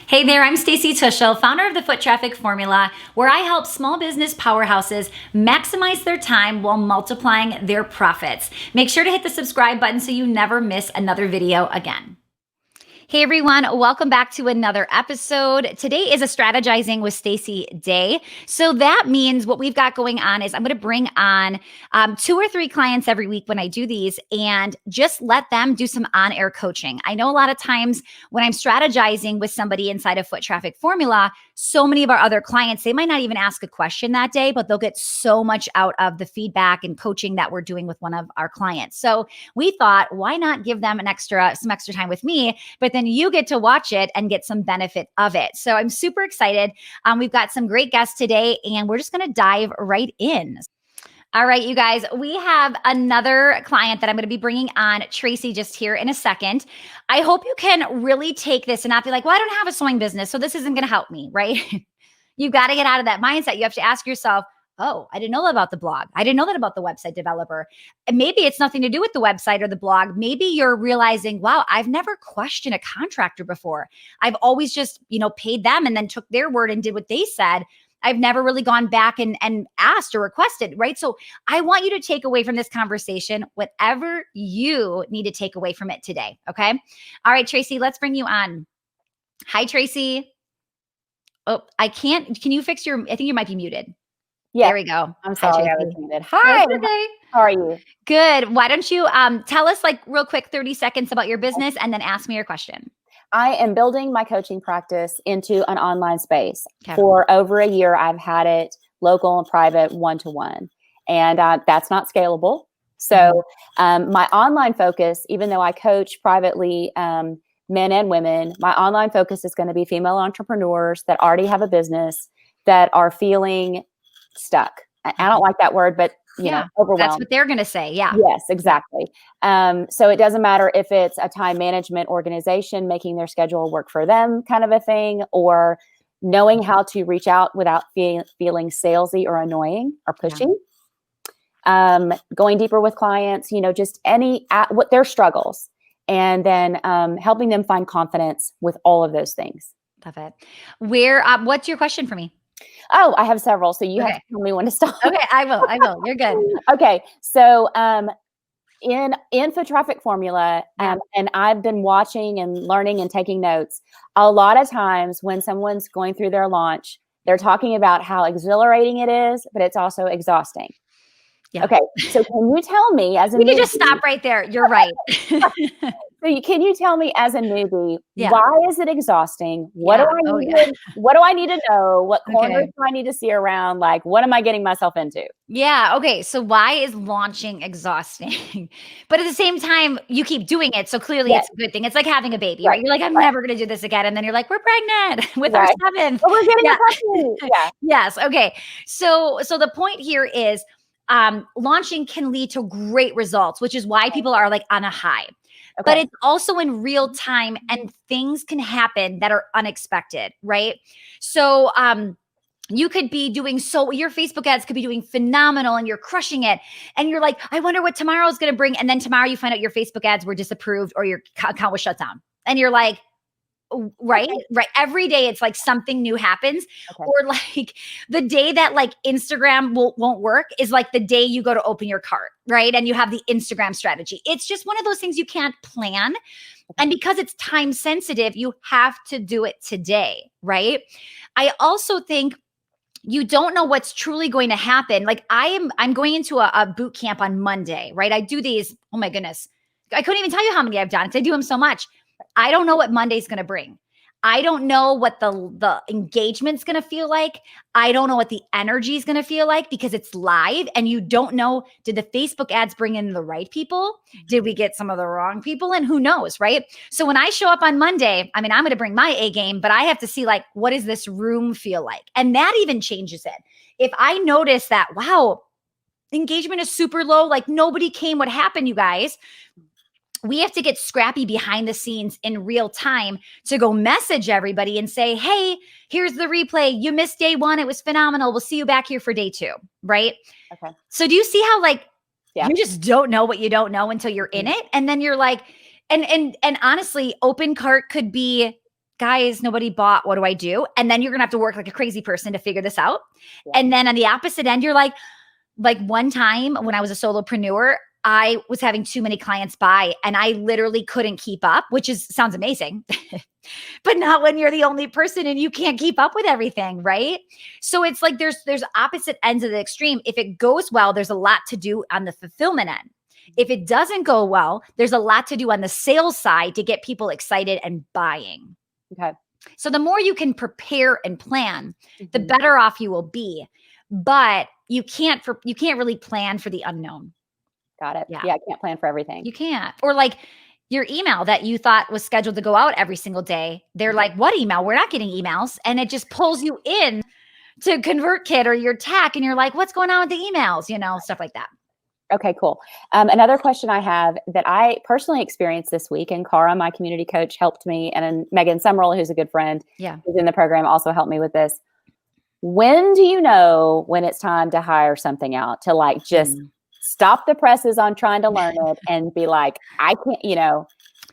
Hey there, I'm Stacy Tuschel, founder of the Foot Traffic Formula, where I help small business powerhouses maximize their time while multiplying their profits. Make sure to hit the subscribe button so you never miss another video again. Hey everyone, welcome back to another episode. Today is a strategizing with Stacy day. So that means what we've got going on is I'm going to bring on 2 or 3 clients every week when I do these and just let them do some on-air coaching. I know a lot of times when I'm strategizing with somebody inside of Foot Traffic Formula, so many of our other clients, they might not even ask a question that day, but they'll get so much out of the feedback and coaching that we're doing with one of our clients. So we thought, why not give them some extra time with me, but then you get to watch it and get some benefit of it. So I'm super excited. We've got some great guests today, and we're just going to dive right in. All right, you guys, we have another client that I'm going to be bringing on, Tracy, just here in a second. I hope you can really take this and not be like, well, I don't have a sewing business, so this isn't going to help me, right? You've got to get out of that mindset. You have to ask yourself, oh, I didn't know that about the blog. I didn't know that about the website developer. And maybe it's nothing to do with the website or the blog. Maybe you're realizing, wow, I've never questioned a contractor before. I've always just, paid them and then took their word and did what they said. I've never really gone back and asked or requested, right? So I want you to take away from this conversation whatever you need to take away from it today, okay? All right, Tracy, let's bring you on. Hi, Tracy. Oh, I can't. Can you fix I think you might be muted. Yeah. There we go. I'm sorry, Hi, I was muted. Hi. okay. How are you? Good. Why don't you tell us real quick, 30 seconds about your business and then ask me your question. I am building my coaching practice into an online space. Okay. For over a year, I've had it local and private, one-to-one, and that's not scalable. So my online focus, even though I coach privately men and women, my online focus is going to be female entrepreneurs that already have a business that are feeling stuck. I don't like that word, but overwhelmed. That's what they're going to say. Yeah. Yes, exactly. So it doesn't matter if it's a time management organization making their schedule work for them kind of a thing, or knowing how to reach out without feeling salesy or annoying or pushy. Going deeper with clients, just what their struggles, and then helping them find confidence with all of those things. Love it. What's your question for me? Oh, I have several. So you have to tell me when to stop. Okay, I will. You're good. Okay. So in Foot Traffic Formula, and I've been watching and learning and taking notes, a lot of times when someone's going through their launch, they're talking about how exhilarating it is, but it's also exhausting. Yeah. Okay. So can you tell me as a newbie, just stop right there. You're right. So can you tell me as a newbie, why is it exhausting? What do I need to know? What corners do I need to see around? What am I getting myself into? Yeah. Okay. So why is launching exhausting? But at the same time, you keep doing it. So clearly it's a good thing. It's like having a baby, right? You're like, I'm never going to do this again. And then you're like, we're pregnant with our 7th. Well, we're getting a puppy. Yeah. Yes. Okay. So the point here is launching can lead to great results, which is why people are on a high. Okay. But it's also in real time, and things can happen that are unexpected, right? So you could be doing your Facebook ads could be doing phenomenal and you're crushing it. And you're like, I wonder what tomorrow's going to bring. And then tomorrow you find out your Facebook ads were disapproved or your account was shut down. And you're like, right. Every day it's something new happens. Or the day that Instagram won't work is the day you go to open your cart, right? And you have the Instagram strategy. It's just one of those things you can't plan. And because it's time sensitive, you have to do it today, right? I also think you don't know what's truly going to happen. I'm going into a boot camp on Monday, right? I do these, oh my goodness. I couldn't even tell you how many I've done. I do them so much. I don't know what Monday's going to bring. I don't know what the engagement's going to feel like. I don't know what the energy is going to feel like because it's live and you don't know, did the Facebook ads bring in the right people? Did we get some of the wrong people? And who knows, right? So when I show up on Monday, I'm going to bring my A game, but I have to see what does this room feel like? And that even changes it. If I notice that, wow, engagement is super low, nobody came, what happened, you guys? We have to get scrappy behind the scenes in real time to go message everybody and say, hey, here's the replay. You missed day 1. It was phenomenal. We'll see you back here for day 2. Right? Okay. So do you see how you just don't know what you don't know until you're in it? And then you're and honestly, open cart could be guys, nobody bought. What do I do? And then you're going to have to work like a crazy person to figure this out. Yeah. And then on the opposite end, you're like one time when I was a solopreneur, I was having too many clients buy and I literally couldn't keep up, which sounds amazing, but not when you're the only person and you can't keep up with everything, right? So it's like there's opposite ends of the extreme. If it goes well, there's a lot to do on the fulfillment end. If it doesn't go well, there's a lot to do on the sales side to get people excited and buying. Okay. So the more you can prepare and plan, the better off you will be. But you can't really plan for the unknown. Got it. Yeah, I can't plan for everything. You can't. Or like your email that you thought was scheduled to go out every single day. They're like, what email? We're not getting emails. And it just pulls you in to ConvertKit or your TAC. And you're like, what's going on with the emails? Stuff like that. Okay, cool. Another question I have that I personally experienced this week, and Cara, my community coach, helped me, and then Megan Summerall, who's a good friend, who's in the program, also helped me with this. When do you know when it's time to hire something out, to like just stop the presses on trying to learn it and be like, I can't,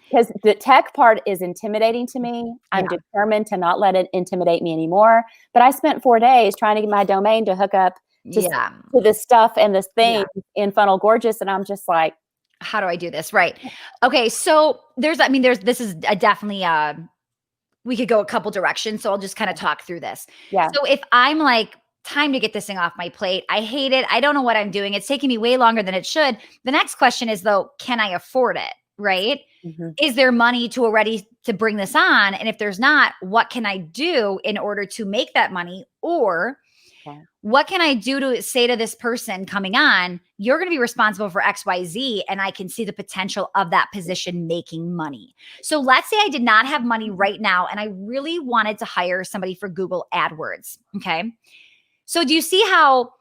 because the tech part is intimidating to me. I'm determined to not let it intimidate me anymore. But I spent 4 days trying to get my domain to hook up to this stuff and this thing in Funnel Gorgeous. And I'm just like, how do I do this? Right. Okay. So this is definitely, we could go a couple directions. So I'll just kind of talk through this. Yeah. So if I'm like, time to get this thing off my plate, I hate it, I don't know what I'm doing, it's taking me way longer than it should. The next question is though, can I afford it? Right? Is there money to bring this on? And if there's not, what can I do in order to make that money? Or what can I do to say to this person coming on, you're going to be responsible for XYZ, and I can see the potential of that position making money. So let's say I did not have money right now and I really wanted to hire somebody for Google AdWords. Okay. So do you see how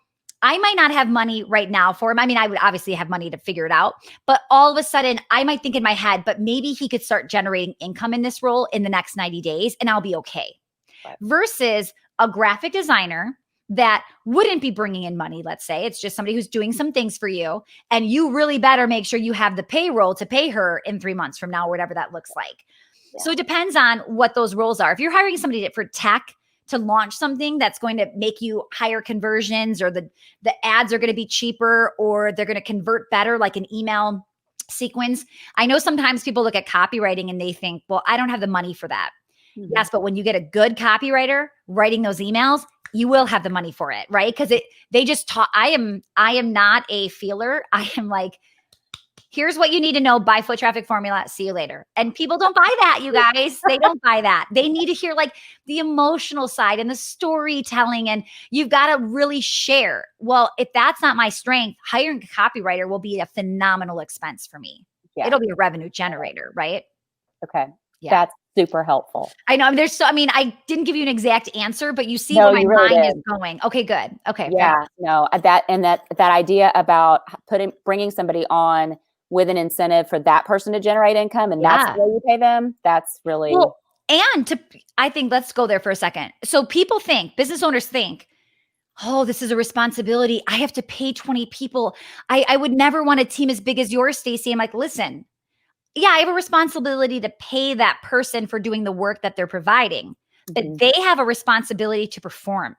I might not have money right now for him? I mean, I would obviously have money to figure it out, but all of a sudden I might think in my head, but maybe he could start generating income in this role in the next 90 days and I'll be okay. Right. Versus a graphic designer that wouldn't be bringing in money. Let's say it's just somebody who's doing some things for you, and you really better make sure you have the payroll to pay her in 3 months from now, whatever that looks like. Yeah. So it depends on what those roles are. If you're hiring somebody for tech to launch something that's going to make you higher conversions, or the ads are going to be cheaper, or they're going to convert better, like an email sequence. I know sometimes people look at copywriting and they think, well, I don't have the money for that. Yes, but when you get a good copywriter writing those emails, you will have the money for it, right? Because they just taught. I am not a feeler. I am like, here's what you need to know. Buy foot traffic formula. See you later. And people don't buy that, you guys. They don't buy that. They need to hear like the emotional side and the storytelling, and you've got to really share. Well, if that's not my strength, hiring a copywriter will be a phenomenal expense for me. Yeah. It'll be a revenue generator, right? Okay. Yeah. That's super helpful. I know. I didn't give you an exact answer, but you see where my mind is going. Okay, good. Okay. Yeah. No, that idea about bringing somebody on with an incentive for that person to generate income, and that's the way you pay them. That's really I think let's go there for a second. So business owners think, oh, this is a responsibility. I have to pay 20 people. I would never want a team as big as yours, Stacey. I'm like, listen, yeah, I have a responsibility to pay that person for doing the work that they're providing, but they have a responsibility to perform.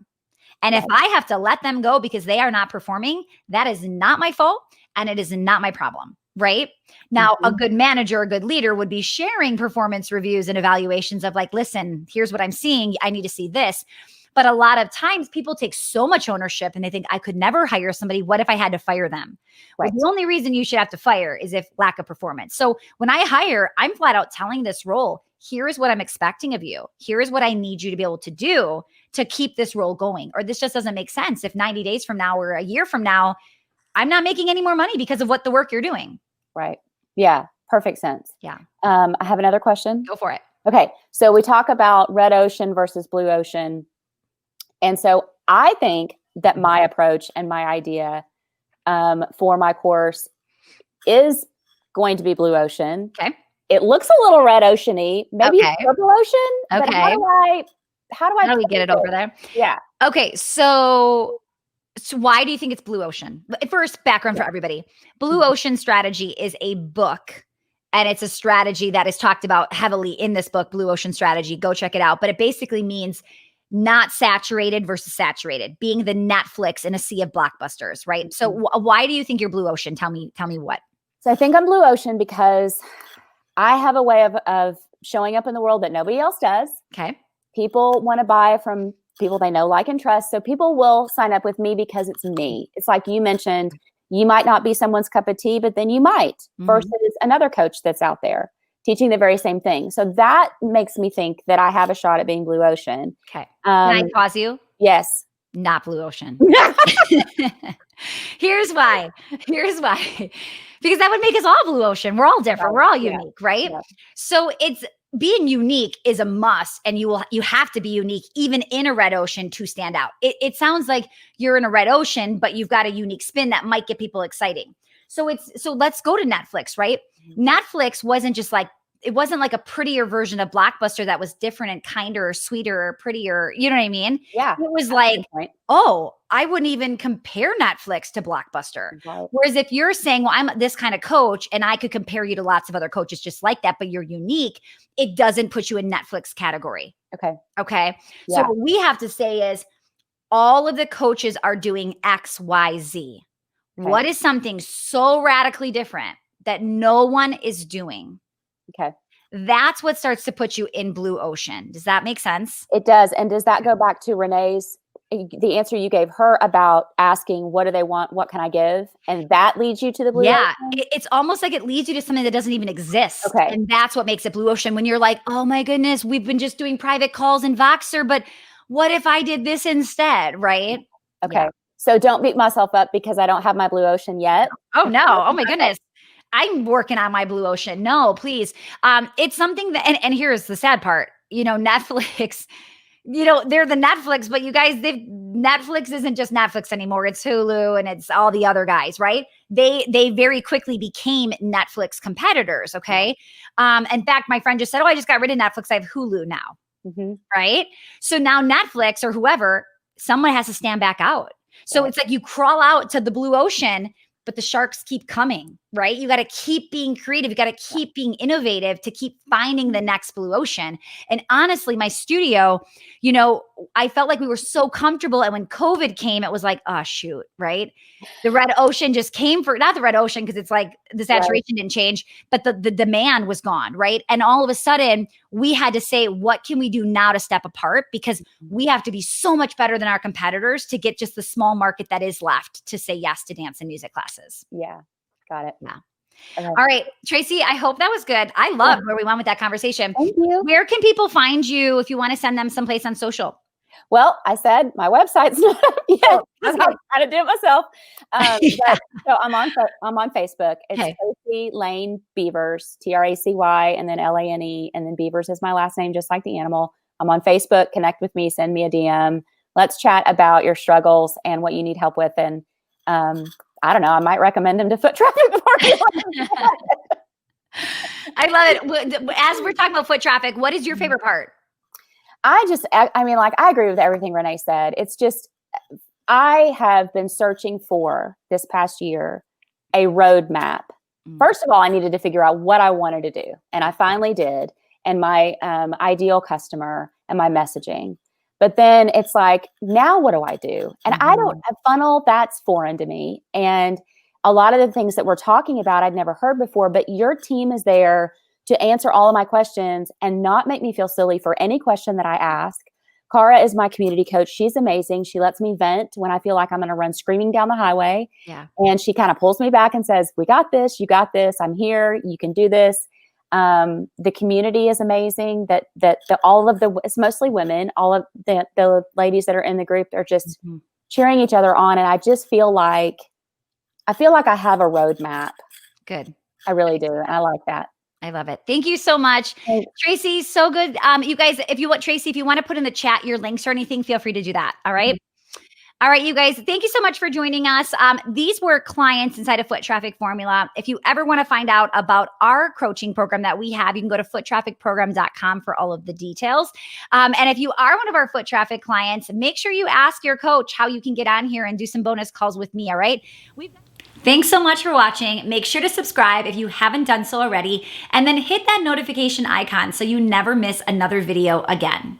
And if I have to let them go because they are not performing, that is not my fault, and it is not my problem, right? Now, a good manager, a good leader would be sharing performance reviews and evaluations of like, listen, here's what I'm seeing. I need to see this. But a lot of times people take so much ownership and they think, I could never hire somebody. What if I had to fire them? Right. Well, the only reason you should have to fire is if lack of performance. So when I hire, I'm flat out telling this role, here is what I'm expecting of you. Here is what I need you to be able to do to keep this role going. Or this just doesn't make sense. If 90 days from now or a year from now, I'm not making any more money because of what the work you're doing. Right. Yeah. Perfect sense. Yeah. I have another question. Go for it. Okay. So we talk about red ocean versus blue ocean. And so I think that my approach and my idea for my course is going to be blue ocean. Okay. It looks a little red ocean-y, maybe purple ocean. Okay. But how do I we get it over there? Yeah. Okay. So why do you think it's blue ocean? First, background for everybody. Blue Ocean Strategy is a book. And it's a strategy that is talked about heavily in this book, Blue Ocean Strategy. Go check it out. But it basically means not saturated versus saturated, being the Netflix in a sea of blockbusters, right? So why do you think you're blue ocean? Tell me what. So I think I'm blue ocean because I have a way of showing up in the world that nobody else does. Okay. People want to buy from people they know, like, and trust. So people will sign up with me because it's me. It's like you mentioned, you might not be someone's cup of tea, but then you might versus another coach that's out there teaching the very same thing. So that makes me think that I have a shot at being blue ocean. Okay. Can I pause you? Yes. Not blue ocean. Here's why. Because that would make us all blue ocean. We're all different. We're all unique, right? Yeah. So it's being unique is a must, and you have to be unique even in a red ocean to stand out. It sounds like you're in a red ocean, but you've got a unique spin that might get people exciting. So let's go to Netflix, right? Netflix wasn't just like, it wasn't like a prettier version of Blockbuster that was different and kinder or sweeter or prettier. You know what I mean? Yeah. It was like, oh, I wouldn't even compare Netflix to Blockbuster. Right. Whereas if you're saying, well, I'm this kind of coach and I could compare you to lots of other coaches just like that, but you're unique, it doesn't put you in Netflix category. Okay. Yeah. So what we have to say is all of the coaches are doing X, Y, Z. Okay. What is something so radically different that no one is doing? Okay. That's what starts to put you in blue ocean. Does that make sense? It does. And does that go back to Renee's, the answer you gave her about asking, what do they want? What can I give? And that leads you to the blue ocean? It's almost like it leads you to something that doesn't even exist. Okay. And that's what makes it blue ocean. When you're like, oh my goodness, we've been just doing private calls in Voxer, but what if I did this instead? Right? Okay. Yeah. So don't beat myself up because I don't have my blue ocean yet. Oh no. Oh my goodness. I'm working on my blue ocean. No, please. It's something that, and here's the sad part, Netflix, they're the Netflix, but you guys, Netflix isn't just Netflix anymore. It's Hulu and it's all the other guys, right? They very quickly became Netflix competitors. Okay. In fact, my friend just said, oh, I just got rid of Netflix. I have Hulu now. Right. So now Netflix or whoever, someone has to stand back out. So it's like you crawl out to the blue ocean, but the sharks keep coming, right? You got to keep being creative. You got to keep being innovative to keep finding the next blue ocean. And honestly, my studio, I felt like we were so comfortable. And when COVID came, it was like, oh, shoot, right? The red ocean just came not the red ocean, because it's like the saturation didn't change, but the demand was gone, right? And all of a sudden, we had to say, what can we do now to step apart? Because we have to be so much better than our competitors to get just the small market that is left to say yes to dance and music classes. Yeah. Got it. Yeah. Okay. All right, Tracy, I hope that was good. I loved where we went with that conversation. Thank you. Where can people find you if you want to send them someplace on social? Well, I said my website's not up yet. I'm trying to do it myself. So I'm on Facebook. It's Tracy Lane Beavers, TRACY, and then LANE, and then Beavers is my last name, just like the animal. I'm on Facebook. Connect with me. Send me a DM. Let's chat about your struggles and what you need help with. And I don't know, I might recommend them to Foot Traffic for you. I love it. As we're talking about foot traffic, what is your favorite part? I agree with everything Renee said. It's just, I have been searching for this past year a roadmap. First of all, I needed to figure out what I wanted to do. And I finally did. And my ideal customer and my messaging. But then it's like, now what do I do? And I don't have funnel. That's foreign to me. And a lot of the things that we're talking about, I'd never heard before, but your team is there to answer all of my questions and not make me feel silly for any question that I ask. Cara is my community coach. She's amazing. She lets me vent when I feel like I'm going to run screaming down the highway. Yeah. And she kind of pulls me back and says, we got this. You got this. I'm here. You can do this. The community is amazing. It's mostly women. All of the ladies that are in the group are just cheering each other on. And I just feel like I have a roadmap. Good. I really do. And I like that. I love it. Thank you so much. Thanks. Tracy, so good. You guys, if you want to put in the chat your links or anything, feel free to do that. All right. All right, you guys, thank you so much for joining us. These were clients inside of Foot Traffic Formula. If you ever want to find out about our coaching program that we have, you can go to foottrafficprogram.com for all of the details. And if you are one of our Foot Traffic clients, make sure you ask your coach how you can get on here and do some bonus calls with me. All right. Thanks so much for watching. Make sure to subscribe if you haven't done so already, and then hit that notification icon so you never miss another video again.